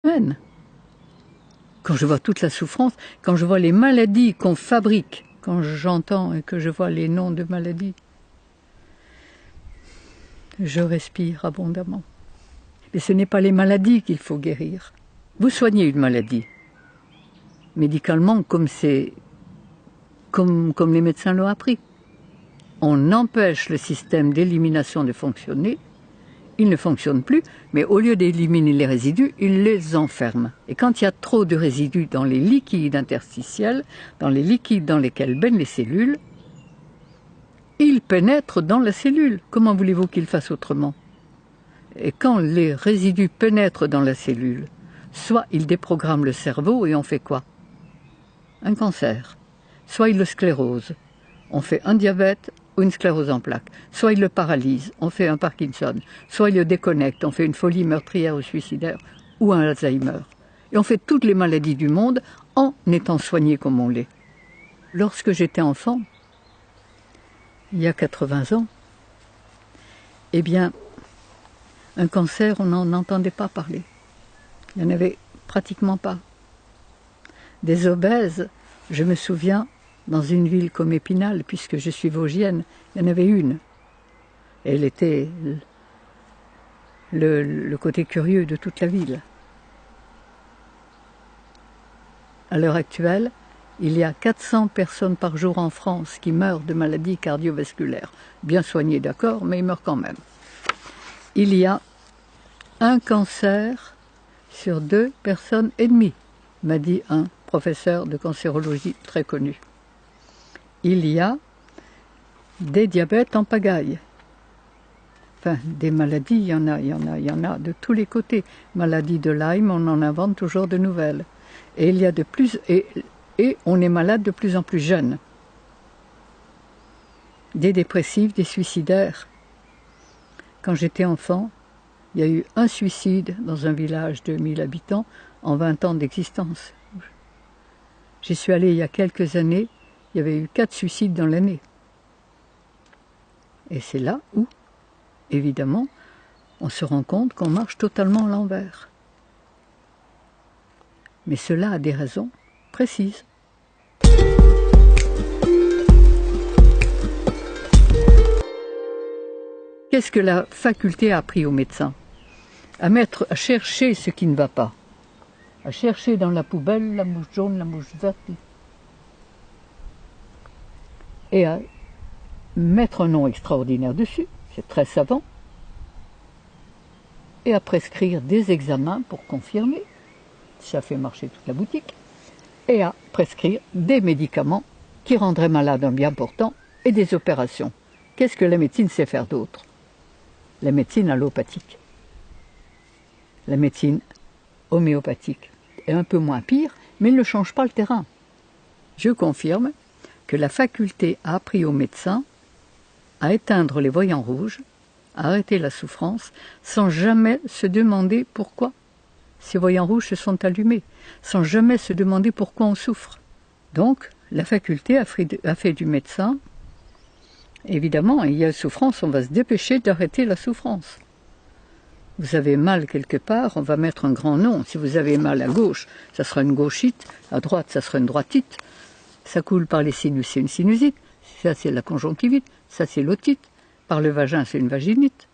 peine. Quand je vois toute la souffrance, quand je vois les maladies qu'on fabrique, quand j'entends et que je vois les noms de maladies, je respire abondamment. Mais ce n'est pas les maladies qu'il faut guérir. Vous soignez une maladie, médicalement, comme les médecins l'ont appris. On empêche le système d'élimination de fonctionner, il ne fonctionne plus, mais au lieu d'éliminer les résidus, il les enferme. Et quand il y a trop de résidus dans les liquides interstitiels, dans les liquides dans lesquels baignent les cellules, ils pénètrent dans la cellule. Comment voulez-vous qu'ils fassent autrement? Et quand les résidus pénètrent dans la cellule, soit ils déprogramment le cerveau et on fait quoi? Un cancer. Soit ils le sclérosent, on fait un diabète ou une sclérose en plaques. Soit ils le paralysent, on fait un Parkinson. Soit ils le déconnectent, on fait une folie meurtrière ou suicidaire ou un Alzheimer. Et on fait toutes les maladies du monde en étant soigné comme on l'est. Lorsque j'étais enfant, il y a 80 ans, eh bien, un cancer, on n'en entendait pas parler. Il n'y en avait pratiquement pas. Des obèses, je me souviens, dans une ville comme Épinal, puisque je suis vosgienne, il y en avait une. Elle était le côté curieux de toute la ville. À l'heure actuelle, il y a 400 personnes par jour en France qui meurent de maladies cardiovasculaires. Bien soignées, d'accord, mais ils meurent quand même. Il y a un cancer sur 2 personnes et demie, m'a dit un professeur de cancérologie très connu. Il y a des diabètes en pagaille. Enfin, des maladies, il y en a de tous les côtés. Maladie de Lyme, on en invente toujours de nouvelles. Et il y a et on est malade de plus en plus jeune. Des dépressifs, des suicidaires. Quand j'étais enfant, il y a eu un suicide dans un village de 1000 habitants en 20 ans d'existence. J'y suis allée il y a quelques années, il y avait eu 4 suicides dans l'année. Et c'est là où, évidemment, on se rend compte qu'on marche totalement à l'envers. Mais cela a des raisons précises. Qu'est-ce que la faculté a appris aux médecins? À chercher ce qui ne va pas. À chercher dans la poubelle la mouche jaune, la mouche verte. Et à mettre un nom extraordinaire dessus, c'est très savant. Et à prescrire des examens pour confirmer. Ça fait marcher toute la boutique. Et à prescrire des médicaments qui rendraient malade un bien portant et des opérations. Qu'est-ce que la médecine sait faire d'autre? La médecine allopathique. La médecine homéopathique est un peu moins pire, mais elle ne change pas le terrain. Je confirme que la faculté a appris aux médecins à éteindre les voyants rouges, à arrêter la souffrance, sans jamais se demander pourquoi ces voyants rouges se sont allumés, sans jamais se demander pourquoi on souffre. Donc, la faculté a fait du médecin, évidemment, il y a souffrance, on va se dépêcher d'arrêter la souffrance. Vous avez mal quelque part, on va mettre un grand nom. Si vous avez mal à gauche, ça sera une gauchite, à droite, ça sera une droitite. Ça coule par les sinus, c'est une sinusite. Ça, c'est la conjonctivite. Ça, c'est l'otite. Par le vagin, c'est une vaginite.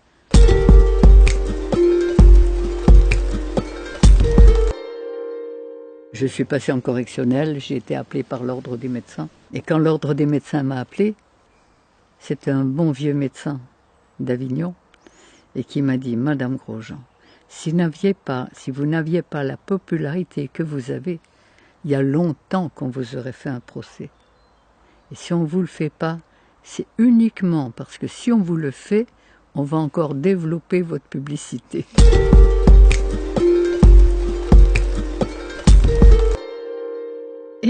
Je suis passé en correctionnel, j'ai été appelé par l'ordre des médecins. Et quand l'ordre des médecins m'a appelé, c'était un bon vieux médecin d'Avignon, et qui m'a dit « Madame Grosjean, si vous n'aviez pas la popularité que vous avez, il y a longtemps qu'on vous aurait fait un procès. Et si on ne vous le fait pas, c'est uniquement parce que si on vous le fait, on va encore développer votre publicité. »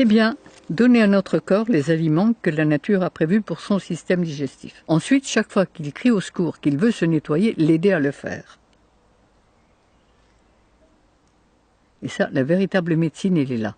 Eh bien, donnez à notre corps les aliments que la nature a prévus pour son système digestif. Ensuite, chaque fois qu'il crie au secours, qu'il veut se nettoyer, l'aider à le faire. Et ça, la véritable médecine, elle est là.